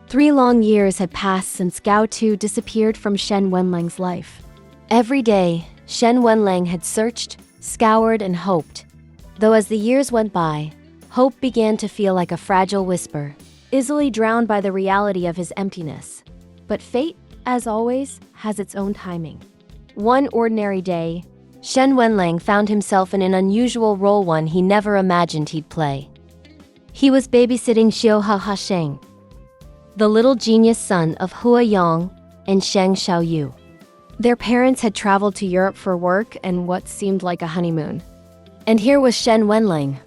3 long years had passed since Gao Tu disappeared from Shen WenLang's life. Every day, Shen WenLang had searched, scoured, and hoped. Though as the years went by, hope began to feel like a fragile whisper, easily drowned by the reality of his emptiness. But fate, as always, has its own timing. One ordinary day, Shen WenLang found himself in an unusual role, one he never imagined he'd play. He was babysitting Xiao HuaSheng, the little genius son of HuaSheng and Sheng Xiao. Their parents had traveled to Europe for work and what seemed like a honeymoon. And here was Shen WenLang,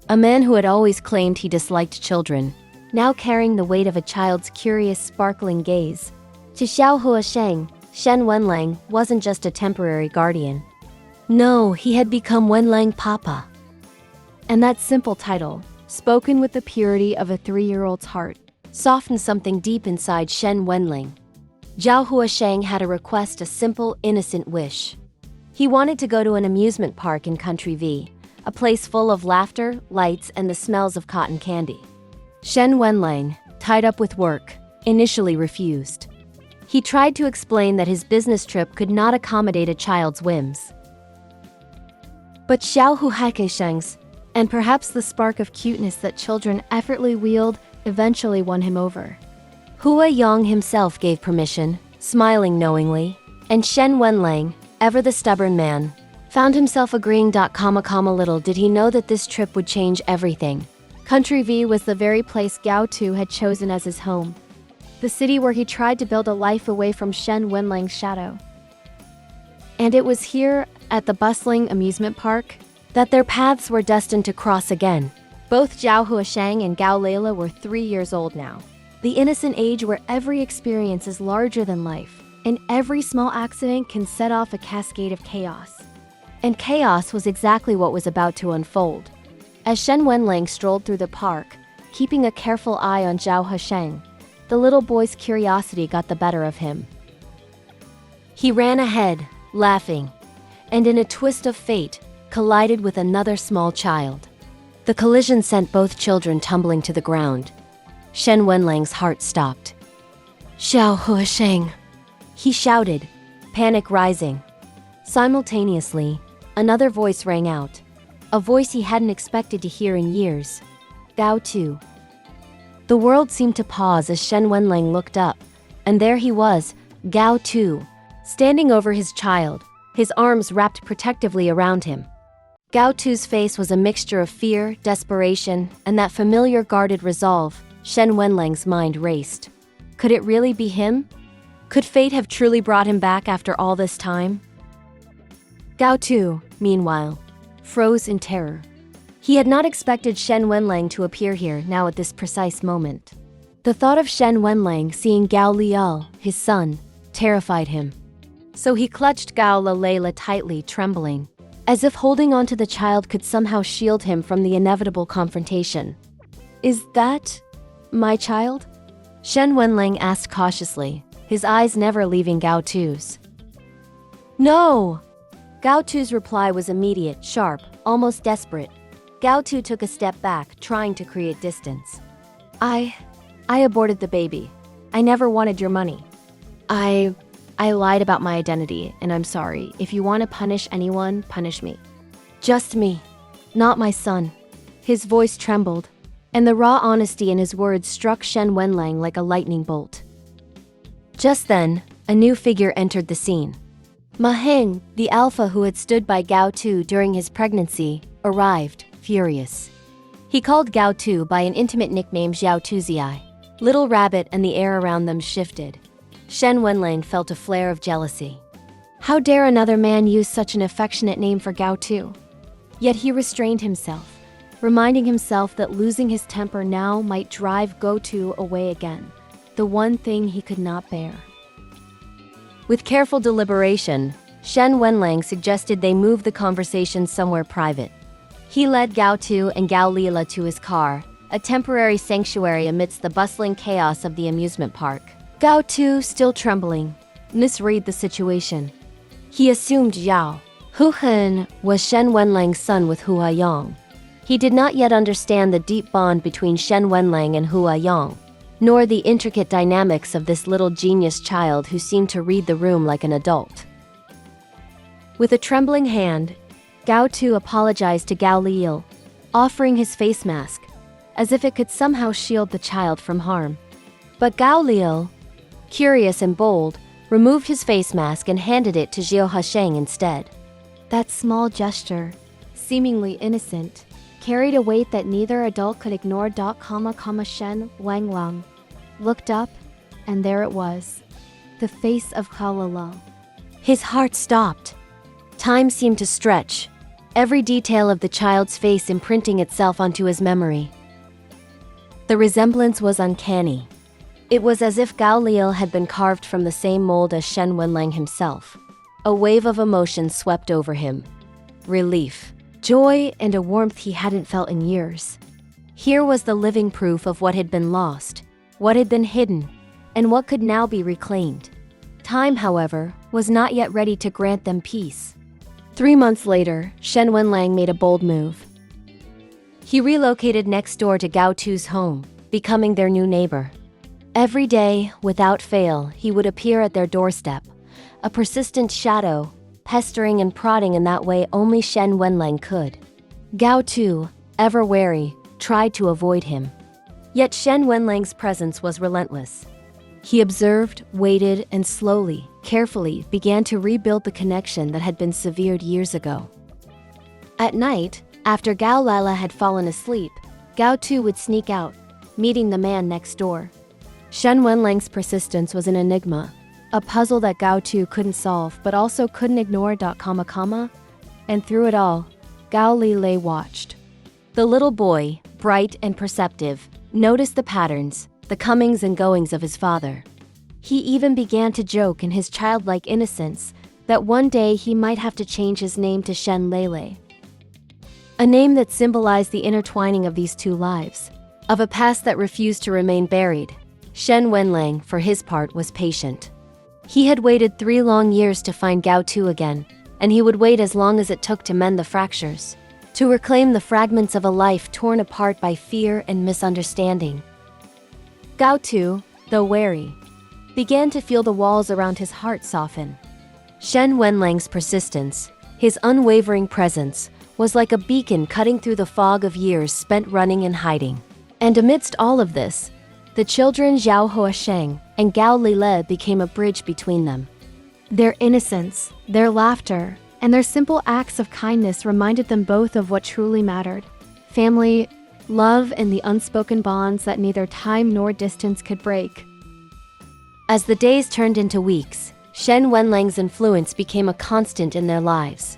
a man who had always claimed he disliked children, now carrying the weight of a child's curious, sparkling gaze. To Xiao HuaSheng, Shen WenLang wasn't just a temporary guardian. No, he had become WenLang Papa. And that simple title, spoken with the purity of a 3-year-old's heart, softened something deep inside Shen WenLang. Gao HuaSheng had a request, a simple, innocent wish. He wanted to go to an amusement park in Country V, a place full of laughter, lights, and the smells of cotton candy. Shen WenLang, tied up with work, initially refused. He tried to explain that his business trip could not accommodate a child's whims. But Xiao HuaSheng's, and perhaps the spark of cuteness that children effortlessly wield, eventually won him over. HuaSheng himself gave permission, smiling knowingly, and Shen WenLang, ever the stubborn man, found himself agreeing. Little did he know that this trip would change everything. Country V was the very place Gao Tu had chosen as his home, the city where he tried to build a life away from Shen WenLang's shadow. And it was here, at the bustling amusement park, that their paths were destined to cross again. Both Gao HuaSheng and Gao LeLe were 3 years old now. The innocent age where every experience is larger than life, and every small accident can set off a cascade of chaos. And chaos was exactly what was about to unfold. As Shen WenLang strolled through the park, keeping a careful eye on Gao HuaSheng, the little boy's curiosity got the better of him. He ran ahead, laughing, and in a twist of fate, collided with another small child. The collision sent both children tumbling to the ground. Shen WenLang's heart stopped. "Xiao HuaSheng," he shouted, panic rising. Simultaneously, another voice rang out, a voice he hadn't expected to hear in years. Gao Tu. The world seemed to pause as Shen WenLang looked up, and there he was, Gao Tu, standing over his child, his arms wrapped protectively around him. Gao Tu's face was a mixture of fear, desperation, and that familiar guarded resolve. Shen WenLang's mind raced. Could it really be him? Could fate have truly brought him back after all this time? Gao Tu, meanwhile, froze in terror. He had not expected Shen WenLang to appear here now at this precise moment. The thought of Shen WenLang seeing Gao LeLe, his son, terrified him. So he clutched Gao LeLe tightly, trembling, as if holding onto the child could somehow shield him from the inevitable confrontation. "Is that my child?" Shen WenLang asked cautiously, his eyes never leaving Gao Tu's. "No!" Gao Tu's reply was immediate, sharp, almost desperate. Gao Tu took a step back, trying to create distance. I aborted the baby. I never wanted your money. I lied about my identity, and I'm sorry. If you want to punish anyone, punish me. Just me, not my son." His voice trembled, and the raw honesty in his words struck Shen WenLang like a lightning bolt. Just then, a new figure entered the scene. Maheng, the alpha who had stood by Gao Tu during his pregnancy, arrived, furious. He called Gao Tu by an intimate nickname, Xiao Tuziai. Little Rabbit, and the air around them shifted. Shen WenLang felt a flare of jealousy. How dare another man use such an affectionate name for Gao Tu? Yet he restrained himself, reminding himself that losing his temper now might drive Gao Tu away again, the one thing he could not bear. With careful deliberation, Shen WenLang suggested they move the conversation somewhere private. He led Gao Tu and Gao LeLe to his car, a temporary sanctuary amidst the bustling chaos of the amusement park. Gao Tu, still trembling, misread the situation. He assumed Xiao HuaSheng was Shen WenLang's son with HuaSheng. He did not yet understand the deep bond between Shen WenLang and HuaSheng. nor the intricate dynamics of this little genius child who seemed to read the room like an adult. With a trembling hand, Gao Tu apologized to Gao LeLe, offering his face mask, as if it could somehow shield the child from harm. But Gao LeLe, curious and bold, removed his face mask and handed it to HuaSheng instead. That small gesture, seemingly innocent, carried a weight that neither adult could ignore. Shen WenLang looked up, and there it was, the face of LeLe. His heart stopped. Time seemed to stretch, every detail of the child's face imprinting itself onto his memory. The resemblance was uncanny. It was as if Gao LeLe had been carved from the same mold as Shen WenLang himself. A wave of emotion swept over him. Relief, joy, and a warmth he hadn't felt in years. Here was the living proof of what had been lost, what had been hidden, and what could now be reclaimed. Time, however, was not yet ready to grant them peace. 3 months later, Shen WenLang made a bold move. He relocated next door to Gao Tu's home, becoming their new neighbor. Every day, without fail, he would appear at their doorstep, a persistent shadow, pestering and prodding in that way only Shen WenLang could. Gao Tu, ever wary, tried to avoid him. Yet Shen WenLang's presence was relentless. He observed, waited, and slowly, carefully, began to rebuild the connection that had been severed years ago. At night, after Gao LeLe had fallen asleep, Gao Tu would sneak out, meeting the man next door. Shen WenLang's persistence was an enigma, a puzzle that Gao Tu couldn't solve but also couldn't ignore. And through it all, Gao LeLe watched. The little boy, bright and perceptive, noticed the patterns, the comings and goings of his father. He even began to joke in his childlike innocence that one day he might have to change his name to Shen LeLe. A name that symbolized the intertwining of these two lives, of a past that refused to remain buried. Shen WenLang, for his part, was patient. He had waited 3 long years to find Gao Tu again, and he would wait as long as it took to mend the fractures, to reclaim the fragments of a life torn apart by fear and misunderstanding. Gao Tu, though wary, began to feel the walls around his heart soften. Shen WenLang's persistence, his unwavering presence, was like a beacon cutting through the fog of years spent running and hiding. And amidst all of this, the children Xiao HuaSheng and Gao LeLe became a bridge between them. Their innocence, their laughter, and their simple acts of kindness reminded them both of what truly mattered: family, love, and the unspoken bonds that neither time nor distance could break. As the days turned into weeks, Shen WenLang's influence became a constant in their lives.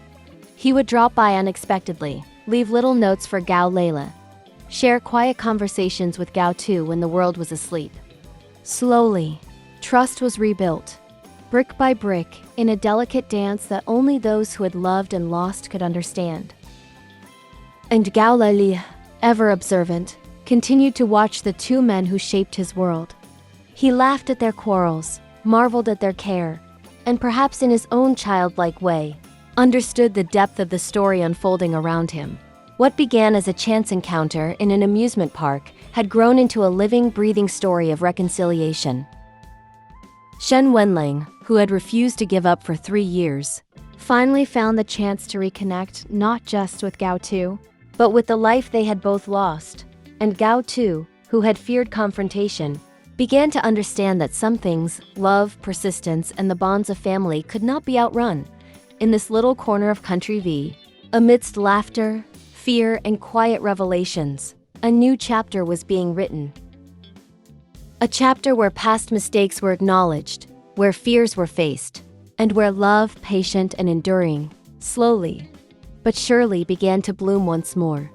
He would drop by unexpectedly, leave little notes for Gao LeLe, share quiet conversations with Gao Tu when the world was asleep. Slowly, trust was rebuilt, brick by brick, in a delicate dance that only those who had loved and lost could understand. And Gao LeLe, ever observant, continued to watch the two men who shaped his world. He laughed at their quarrels, marveled at their care, and perhaps in his own childlike way, understood the depth of the story unfolding around him. What began as a chance encounter in an amusement park had grown into a living, breathing story of reconciliation. Shen WenLang, who had refused to give up for 3 years, finally found the chance to reconnect not just with Gao Tu, but with the life they had both lost. And Gao Tu, who had feared confrontation, began to understand that some things, love, persistence, and the bonds of family, could not be outrun. In this little corner of Country V, amidst laughter, fear, and quiet revelations, a new chapter was being written. A chapter where past mistakes were acknowledged, where fears were faced, and where love, patient and enduring, slowly but surely began to bloom once more.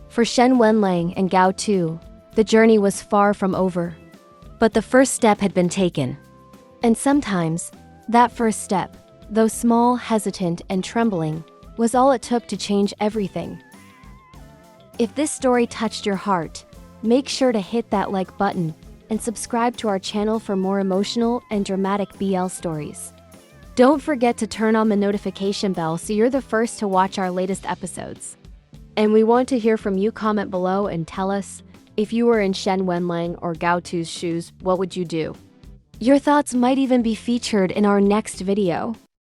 For Shen WenLang and Gao Tu, the journey was far from over. But the first step had been taken. And sometimes, that first step, though small, hesitant, and trembling, was all it took to change everything. If this story touched your heart, make sure to hit that like button and subscribe to our channel for more emotional and dramatic BL stories. Don't forget to turn on the notification bell so you're the first to watch our latest episodes. And we want to hear from you. Comment below and tell us, If you were in Shen WenLang or Gao Tu's shoes, what would you do? Your thoughts might even be featured in our next video.